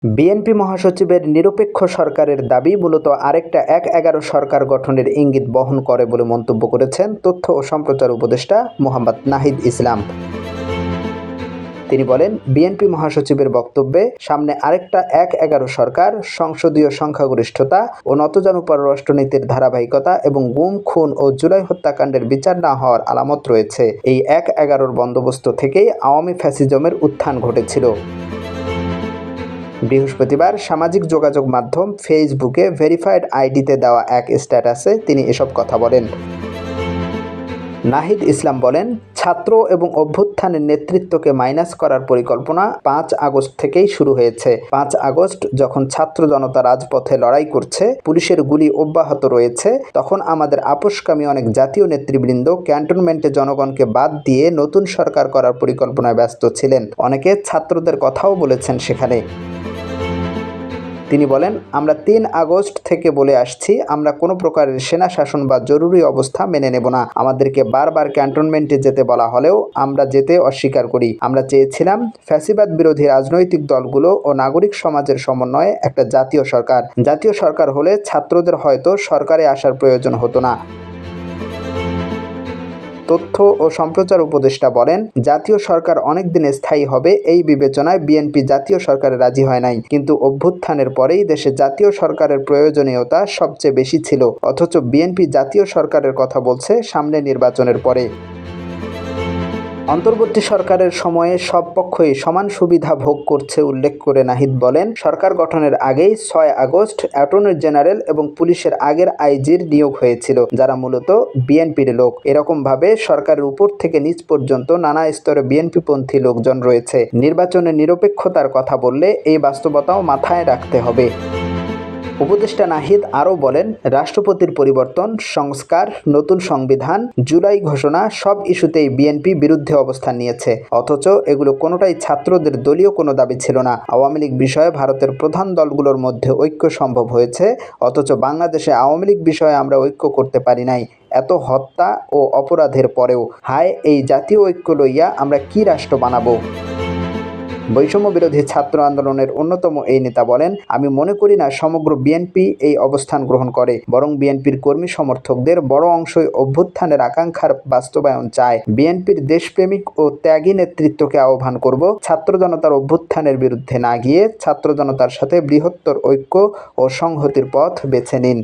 BNP মহাসচিবের নিরপেক্ষ সরকারের দাবি মূলত আরেকটা ১/১১ সরকার গঠনের ইঙ্গিত বহন করে বলে মন্তব্য করেছেন তথ্য ও সম্প্রচার উপদেষ্টা মোহাম্মদ নাহিদ ইসলাম। তিনি বলেন, বিএনপি মহাসচিবের বক্তব্যে সামনে আরেকটা ১/১১ সরকার, সংসদীয় সংখ্যাগরিষ্ঠতা ও নতজানু পররাষ্ট্রনীতির ধারাবাহিকতা এবং গুম, খুন ও জুলাই হত্যাকাণ্ডের বিচার না হওয়ার আলামত রয়েছে। এই ১/১১ বন্দোবস্ত থেকেই আওয়ামী ফ্যাসিজমের উত্থান ঘটেছিল। বৃহস্পতিবার সামাজিক যোগাযোগ মাধ্যম ফেসবুকে ভেরিফাইড আইডিতে দেওয়া এক স্ট্যাটাসে তিনি এসব কথা বলেন। নাহিদ ইসলাম বলেন, ছাত্র এবং অভ্যুত্থানের নেতৃত্বকে মাইনাস করার পরিকল্পনা ৫ আগস্ট থেকেই শুরু হয়েছে। ৫ আগস্ট যখন ছাত্র জনতা রাজপথে লড়াই করছে, পুলিশের গুলি অব্যাহত রয়েছে, তখন আমাদের আপোসকামী অনেক জাতীয় নেতৃবৃন্দ ক্যান্টনমেন্টে জনগণকে বাদ দিয়ে নতুন সরকার করার পরিকল্পনায় ব্যস্ত ছিলেন। অনেকে ছাত্রদের কথাও বলেছেন সেখানে। তিনি বলেন, আমরা ৩ আগস্ট থেকে বলে আসছি, আমরা কোনো প্রকারের সেনা শাসন বা জরুরি অবস্থা মেনে নেব না। আমাদেরকে বারবার ক্যান্টনমেন্টে যেতে বলা হলেও আমরা যেতে অস্বীকার করি। আমরা চেয়েছিলাম ফ্যাসিবাদ বিরোধী রাজনৈতিক দলগুলো ও নাগরিক সমাজের সমন্বয়ে একটা জাতীয় সরকার। জাতীয় সরকার হলে ছাত্রদের হয়তো সরকারে আসার প্রয়োজন হতো না। তথ্য ও সম্প্রচার উপদেষ্টা বলেন, জাতীয় সরকার অনেক দিন স্থায়ী হবে এই বিবেচনায় বিএনপি জাতীয় সরকারে রাজি হয় নাই, কিন্তু অভ্যুত্থানের পরেই দেশে জাতীয় সরকারের প্রয়োজনীয়তা সবচেয়ে বেশি ছিল। অথচ বিএনপি জাতীয় সরকারের কথা বলছে সামনে নির্বাচনের পরে। অন্তর্বর্তী সরকারের সময়ে সব পক্ষই সমান সুবিধা ভোগ করছে উল্লেখ করে নাহিদ বলেন, সরকার গঠনের আগেই ৬ আগস্ট অ্যাটর্নি জেনারেল এবং পুলিশের আগের আইজির নিয়োগ হয়েছিল, যারা মূলত বিএনপির লোক। এরকমভাবে সরকারের উপর থেকে নিচ পর্যন্ত নানা স্তরে বিএনপিপন্থী লোকজন রয়েছে। নির্বাচনের নিরপেক্ষতার কথা বললে এই বাস্তবতাও মাথায় রাখতে হবে। উপদেষ্টা নাহিদ আরও বলেন, রাষ্ট্রপতির পরিবর্তন, সংস্কার, নতুন সংবিধান, জুলাই ঘোষণা সব ইস্যুতেই বিএনপি বিরুদ্ধে অবস্থান নিয়েছে। অথচ এগুলো কোনোটাই ছাত্রদের দলীয় কোনো দাবি ছিল না। আওয়ামী লীগ বিষয়ে ভারতের প্রধান দলগুলোর মধ্যে ঐক্য সম্ভব হয়েছে, অথচ বাংলাদেশে আওয়ামী লীগ বিষয়ে আমরা ঐক্য করতে পারি নাই। এত হত্যা ও অপরাধের পরেও। হায়, এই জাতীয় ঐক্য লইয়া আমরা কি রাষ্ট্র বানাবো? বৈষম্য বিরোধী ছাত্র আন্দোলনের অন্যতম এই নেতা বলেন, আমি মনে করি না সমগ্র বিএনপি এই অবস্থান গ্রহণ করে, বরং বিএনপির কর্মী সমর্থকদের বড় অংশই অভ্যুত্থানের আকাঙ্ক্ষার বাস্তবায়ন চায়। বিএনপির দেশপ্রেমিক ও ত্যাগী নেতৃত্বকে আহ্বান করব, ছাত্র জনতার অভ্যুত্থানের বিরুদ্ধে না গিয়ে ছাত্র জনতার সাথে বৃহত্তর ঐক্য ও সংহতির পথ বেছে নিন।